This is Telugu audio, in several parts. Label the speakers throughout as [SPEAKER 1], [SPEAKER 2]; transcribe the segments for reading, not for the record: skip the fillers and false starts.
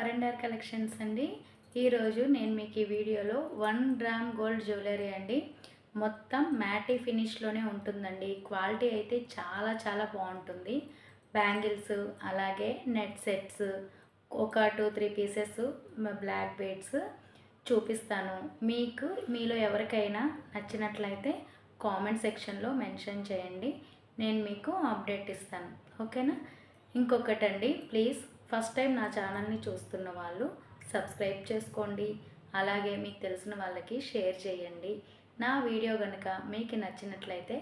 [SPEAKER 1] ఫరెండర్ కలెక్షన్స్ అండి. ఈరోజు నేను మీకు ఈ వీడియోలో 1 గ్రామ్ గోల్డ్ జ్యువెలరీ అండి. మొత్తం మ్యాటీ ఫినిష్లోనే ఉంటుందండి. క్వాలిటీ అయితే చాలా చాలా బాగుంటుంది. బ్యాంగిల్స్ అలాగే నెట్ సెట్స్ ఒక 2-3 పీసెస్ బ్లాక్ బీడ్స్ చూపిస్తాను. మీలో ఎవరికైనా నచ్చినట్లయితే కామెంట్ సెక్షన్లో మెన్షన్ చేయండి. నేను మీకు అప్డేట్ ఇస్తాను. ఓకేనా? ఇంకొకటండి, ప్లీజ్ ఫస్ట్ టైం నా ఛానల్ని చూస్తున్న వాళ్ళు సబ్స్క్రైబ్ చేసుకోండి. అలాగే మీకు తెలిసిన వాళ్ళకి షేర్ చేయండి. నా వీడియో కనుక మీకు నచ్చినట్లయితే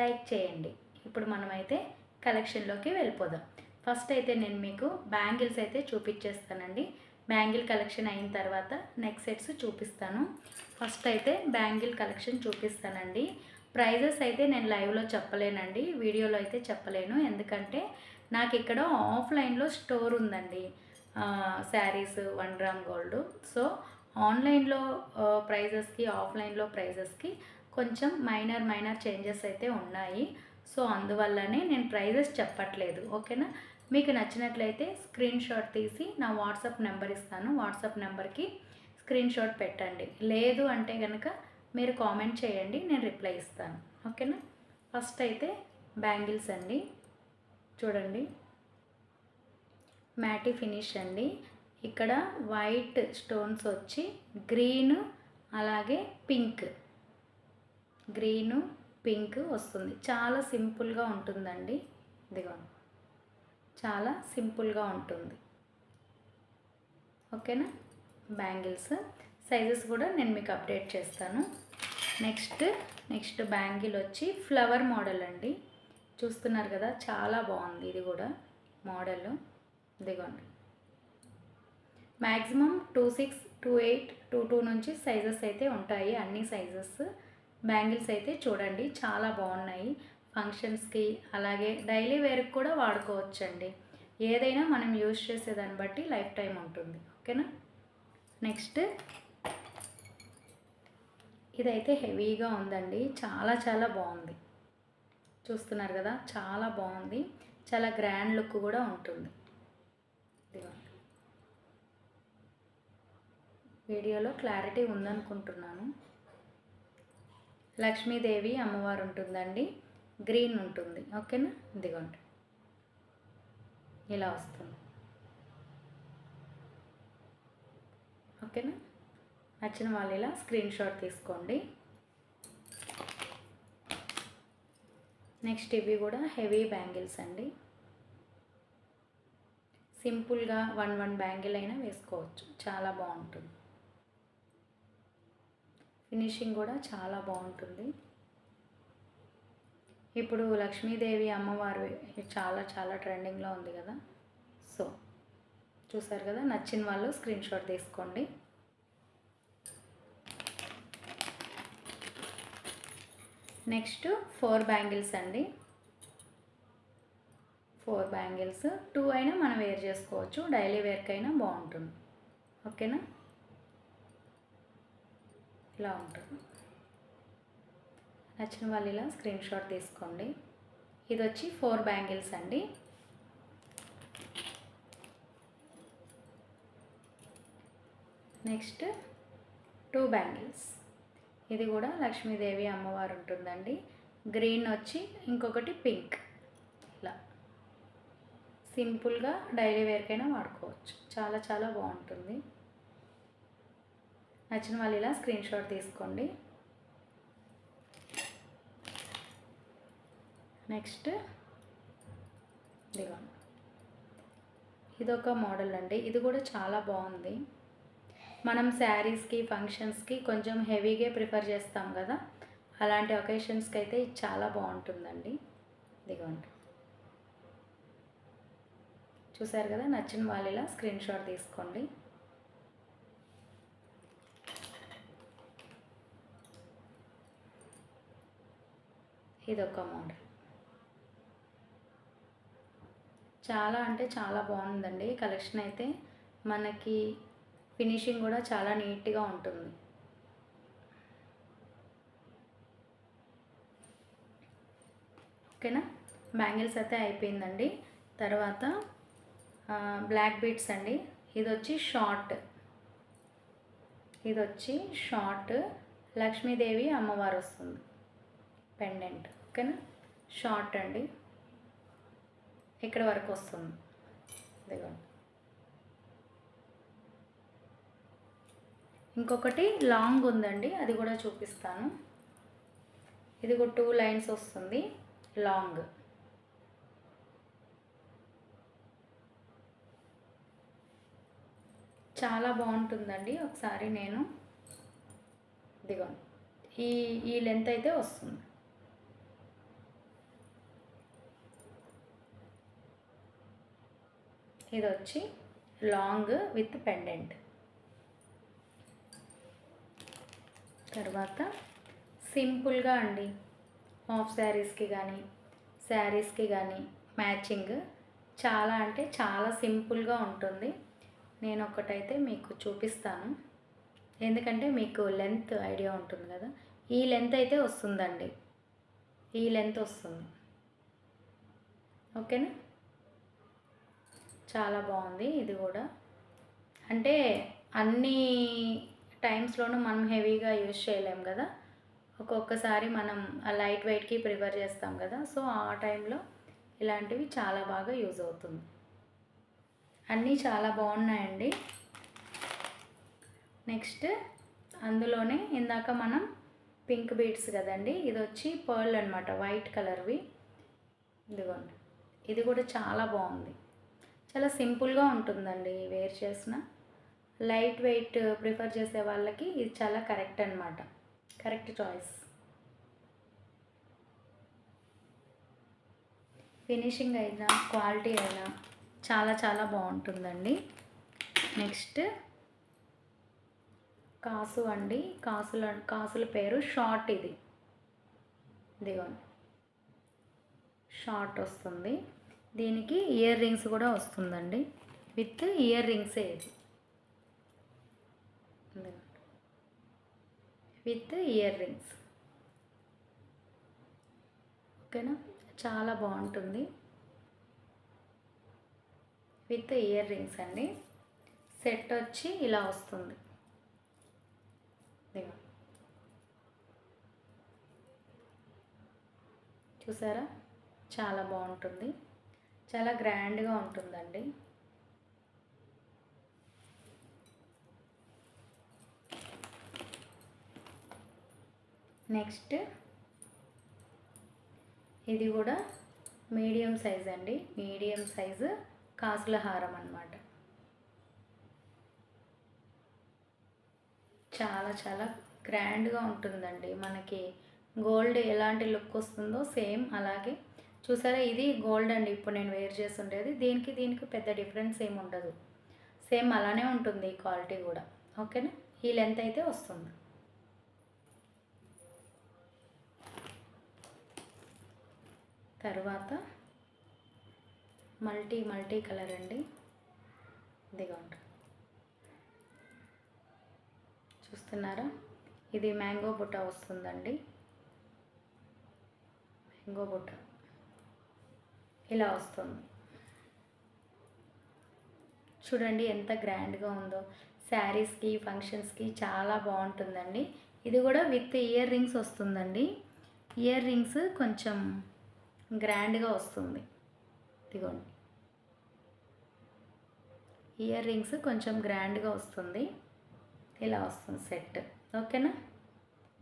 [SPEAKER 1] లైక్ చేయండి. ఇప్పుడు మనమైతే కలెక్షన్లోకి వెళ్ళిపోదాం. ఫస్ట్ అయితే నేను మీకు బ్యాంగిల్స్ అయితే చూపించేస్తానండి. బ్యాంగిల్ కలెక్షన్ అయిన తర్వాత నెక్ సెట్స్ చూపిస్తాను. ఫస్ట్ అయితే బ్యాంగిల్ కలెక్షన్ చూపిస్తానండి. ప్రైజెస్ అయితే నేను లైవ్లో చెప్పలేనండి, వీడియోలో అయితే చెప్పలేను. ఎందుకంటే నాకు ఇక్కడ ఆఫ్లైన్లో స్టోర్ ఉందండి, శారీస్ 1 గ్రామ్ గోల్డ్. సో ఆన్లైన్లో ప్రైజెస్కి ఆఫ్లైన్లో ప్రైజెస్కి కొంచెం మైనర్ చేంజెస్ అయితే ఉన్నాయి. సో అందువల్లనే నేను ప్రైజెస్ చెప్పట్లేదు. ఓకేనా? మీకు నచ్చినట్లయితే స్క్రీన్ షాట్ తీసి నా వాట్సాప్ నెంబర్ ఇస్తాను. వాట్సాప్ నెంబర్కి స్క్రీన్ షాట్ పెట్టండి. లేదు అంటే కనుక మీరు కామెంట్ చేయండి, నేను రిప్లై ఇస్తాను. ఓకేనా? ఫస్ట్ అయితే బ్యాంగిల్స్ అండి. చూడండి, మ్యాటీ ఫినిష్ అండి. ఇక్కడ వైట్ స్టోన్స్ వచ్చి గ్రీన్ అలాగే గ్రీను పింక్ వస్తుంది. చాలా సింపుల్గా ఉంటుందండి. ఇదిగోండి, చాలా సింపుల్గా ఉంటుంది. ఓకేనా? బ్యాంగిల్స్ సైజెస్ కూడా నేను మీకు అప్డేట్ చేస్తాను. నెక్స్ట్ బ్యాంగిల్ వచ్చి ఫ్లవర్ మోడల్ అండి. చూస్తున్నారు కదా, చాలా బాగుంది. ఇది కూడా మోడల్. ఇదిగోండి, మ్యాక్సిమం 26, 28, 22 నుంచి సైజెస్ అయితే ఉంటాయి. అన్ని సైజెస్ బ్యాంగిల్స్ అయితే చూడండి, చాలా బాగున్నాయి. ఫంక్షన్స్కి అలాగే డైలీ వేర్కి కూడా వాడుకోవచ్చండి. ఏదైనా మనం యూజ్ చేసేదాన్ని బట్టి లైఫ్ టైం ఉంటుంది. ఓకేనా? నెక్స్ట్ ఇదైతే హెవీగా ఉందండి. చాలా చాలా బాగుంది. చూస్తున్నారు కదా, చాలా బాగుంది. చాలా గ్రాండ్ లుక్ కూడా ఉంటుంది. ఇదిగోండి, వీడియోలో క్లారిటీ ఉందనుకుంటున్నాను. లక్ష్మీదేవి అమ్మవారు ఉంటుందండి. గ్రీన్ ఉంటుంది. ఓకేనా? ఇదిగోండి, ఇలా వస్తుంది. ఓకేనా? నచ్చిన వాళ్ళు ఇలా స్క్రీన్ షాట్ తీసుకోండి. నెక్స్ట్ ఇవి కూడా హెవీ బ్యాంగిల్స్ అండి. సింపుల్గా 1 బ్యాంగిల్ అయినా వేసుకోవచ్చు. చాలా బాగుంటుంది. ఫినిషింగ్ కూడా చాలా బాగుంటుంది. ఇప్పుడు లక్ష్మీదేవి అమ్మవారు చాలా చాలా ట్రెండింగ్లో ఉంది కదా. సో చూసారు కదా, నచ్చిన వాళ్ళు స్క్రీన్ షాట్ తీసుకోండి. నెక్స్ట్ 4 బ్యాంగిల్స్ అండి. 4 బ్యాంగిల్స్ 2 అయినా మనం వేర్ చేసుకోవచ్చు, డైలీ వేర్కైనా బాగుంటుంది. ఓకేనా? ఇలా ఉంటుంది. నచ్చిన వాళ్ళు ఇలా స్క్రీన్ షాట్ తీసుకోండి. ఇది వచ్చి 4 బ్యాంగిల్స్ అండి. Next 2 bangles. ఇది కూడా లక్ష్మీదేవి అమ్మవారు ఉంటుందండి. గ్రీన్ వచ్చి ఇంకొకటి పింక్. ఇలా సింపుల్గా డైలీ వేర్కైనా వాడుకోవచ్చు. చాలా చాలా బాగుంటుంది. నచ్చిన వాళ్ళు ఇలా స్క్రీన్ షాట్ తీసుకోండి. నెక్స్ట్ ఇదిగోండి, ఇదొక మోడల్ అండి. ఇది కూడా చాలా బాగుంది. మనం శారీస్కి ఫంక్షన్స్కి కొంచెం హెవీగా ప్రిఫర్ చేస్తాం కదా, అలాంటి ఒకేషన్స్కి అయితే ఇది చాలా బాగుంటుందండి. ఇదిగోండి, చూసారు కదా, నచ్చిన వాళ్ళు ఇలా స్క్రీన్ షాట్ తీసుకోండి. ఇదొక మోడల్. చాలా అంటే చాలా బాగుందండి కలెక్షన్ అయితే. మనకి ఫినిషింగ్ కూడా చాలా నీట్గా ఉంటుంది. ఓకేనా? బ్యాంగిల్స్ అయితే అయిపోయిందండి. తర్వాత బ్లాక్ బీడ్స్ అండి. ఇది వచ్చి షార్ట్, ఇది వచ్చి షార్ట్ లక్ష్మీదేవి అమ్మవారు వస్తుంది పెండెంట్. ఓకేనా, షార్ట్ అండి, ఇక్కడ వరకు వస్తుంది. ఇదిగోండి. ఇంకొకటి లాంగ్ ఉందండి, అది కూడా చూపిస్తాను. ఇది కూడా 2 లైన్స్ వస్తుంది లాంగ్. చాలా బాగుంటుందండి. ఒకసారి నేను ఇదిగోండి ఈ లెంత్ అయితే వస్తుంది. ఇది వచ్చి లాంగ్ విత్ పెండెంట్. తర్వాత సింపుల్గా అండి, హాఫ్ శారీస్కి కానీ శారీస్కి కానీ మ్యాచింగ్ చాలా అంటే చాలా సింపుల్గా ఉంటుంది. నేను ఒకటైతే మీకు చూపిస్తాను, ఎందుకంటే మీకు లెంత్ ఐడియా ఉంటుంది కదా. ఈ లెంత్ అయితే వస్తుందండి, ఈ లెంత్ వస్తుంది. ఓకేనా, చాలా బాగుంది. ఇది కూడా అంటే అన్ని టైమ్స్లోనూ మనం హెవీగా యూజ్ చేయలేం కదా, ఒక్కొక్కసారి మనం లైట్ వెయిట్కి ప్రిఫర్ చేస్తాం కదా. సో ఆ టైంలో ఇలాంటివి చాలా బాగా యూజ్ అవుతుంది. అన్నీ చాలా బాగున్నాయండి. నెక్స్ట్ అందులోనే ఇందాక మనం పింక్ బీడ్స్ కదండి, ఇది వచ్చి పర్ల్ అనమాట, వైట్ కలర్వి. ఇదిగోండి, ఇది కూడా చాలా బాగుంది. చాలా సింపుల్గా ఉంటుందండి వేర్ చేసిన. లైట్ వెయిట్ ప్రిఫర్ చేసే వాళ్ళకి ఇది చాలా కరెక్ట్ అనమాట, కరెక్ట్ చాయిస్. ఫినిషింగ్ అయినా క్వాలిటీ అయినా చాలా చాలా బాగుంటుందండి. నెక్స్ట్ కాసు అండి, కాసుల పేరు షార్ట్. ఇది ఇదిగోండి షార్ట్ వస్తుంది. దీనికి ఇయర్ రింగ్స్ కూడా వస్తుందండి, విత్ ఇయర్ రింగ్సే ఇది, విత్ ఇయర్ రింగ్స్. ఓకేనా, చాలా బాగుంటుంది విత్ ఇయర్ రింగ్స్ అండి. సెట్ వచ్చి ఇలా వస్తుంది. చూసారా, చాలా బాగుంటుంది, చాలా గ్రాండ్గా ఉంటుందండి. నెక్స్ట్ ఇది కూడా మీడియం సైజ్ అండి, మీడియం సైజు కాసుల హారం అన్నమాట. చాలా చాలా గ్రాండ్గా ఉంటుందండి. మనకి గోల్డ్ ఎలాంటి లుక్ వస్తుందో సేమ్ అలాగే. చూసారా, ఇది గోల్డ్ అండి, ఇప్పుడు నేను వేర్ చేసి ఉండేది. దీనికి పెద్ద డిఫరెన్స్ ఏమి ఉండదు, సేమ్ అలానే ఉంటుంది క్వాలిటీ కూడా. ఓకేనా, ఈ లెంత్ అయితే వస్తుంది. తర్వాత మల్టీ కలర్ అండి, ఇదిగోండి చూస్తున్నారా, ఇది మ్యాంగో బుట్ట వస్తుందండి. మ్యాంగో బుట్ట ఇలా వస్తుంది. చూడండి ఎంత గ్రాండ్గా ఉందో. శారీస్కి ఫంక్షన్స్కి చాలా బాగుంటుందండి. ఇది కూడా విత్ ఇయర్ రింగ్స్ వస్తుందండి. ఇయర్ రింగ్స్ కొంచెం గ్రాండ్గా వస్తుంది. ఇదిగోండి, ఇయర్ రింగ్స్ కొంచెం గ్రాండ్గా వస్తుంది, ఇలా వస్తుంది సెట్. ఓకేనా,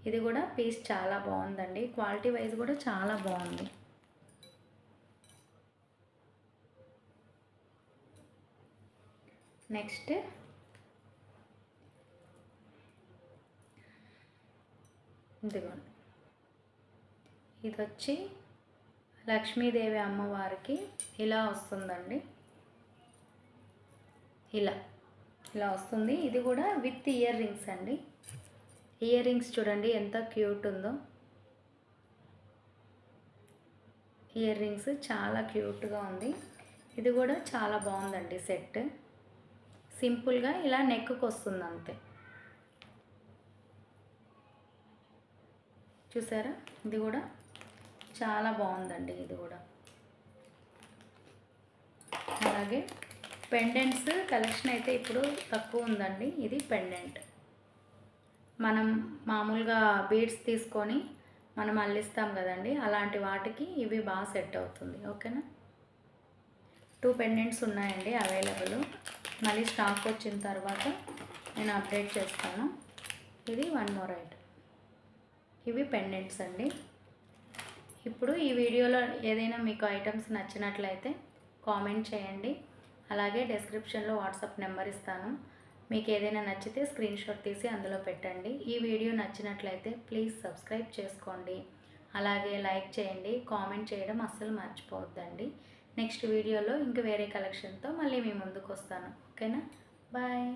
[SPEAKER 1] ఇది కూడా పీస్ చాలా బాగుందండి, క్వాలిటీ వైజ్ కూడా చాలా బాగుంది. నెక్స్ట్ ఇదిగోండి, ఇది వచ్చి లక్ష్మీదేవి అమ్మవారికి ఇలా వస్తుందండి, ఇలా వస్తుంది. ఇది కూడా విత్ ఇయర్ రింగ్స్ అండి. ఇయర్ రింగ్స్ చూడండి ఎంత క్యూట్ ఉందో. ఇయర్ రింగ్స్ చాలా క్యూట్గా ఉంది. ఇది కూడా చాలా బాగుందండి సెట్. సింపుల్గా ఇలా నెక్కు వస్తుంది అంతే. చూసారా, ఇది కూడా చాలా బాగుందండి. ఇది కూడా అలాగే పెండెంట్స్ కలెక్షన్ అయితే ఇప్పుడు తక్కువ ఉందండి. ఇది పెండెంట్. మనం మామూలుగా బీడ్స్ తీసుకొని మనం అల్లిస్తాం కదండి, అలాంటి వాటికి ఇవి బాగా సెట్ అవుతుంది. ఓకేనా. 2 పెండెంట్స్ ఉన్నాయండి అవైలబుల్. మళ్ళీ స్టాక్ వచ్చిన తర్వాత నేను అప్డేట్ చేస్తాను. ఇది 1 మోర్ ఐటమ్. ఇవి పెండెంట్స్ అండి. ఇప్పుడు ఈ వీడియోలో ఏదైనా మీకు ఐటమ్స్ నచ్చినట్లయితే కామెంట్ చేయండి. అలాగే డిస్క్రిప్షన్లో వాట్సాప్ నెంబర్ ఇస్తాను. మీకు ఏదైనా నచ్చితే స్క్రీన్ షాట్ తీసి అందులో పెట్టండి. ఈ వీడియో నచ్చినట్లయితే ప్లీజ్ సబ్స్క్రైబ్ చేసుకోండి. అలాగే లైక్ చేయండి. కామెంట్ చేయడం అస్సలు మర్చిపోవద్దండి. నెక్స్ట్ వీడియోలో ఇంక వేరే కలెక్షన్తో మళ్ళీ మీ ముందుకు వస్తాను. ఓకేనా. బాయ్.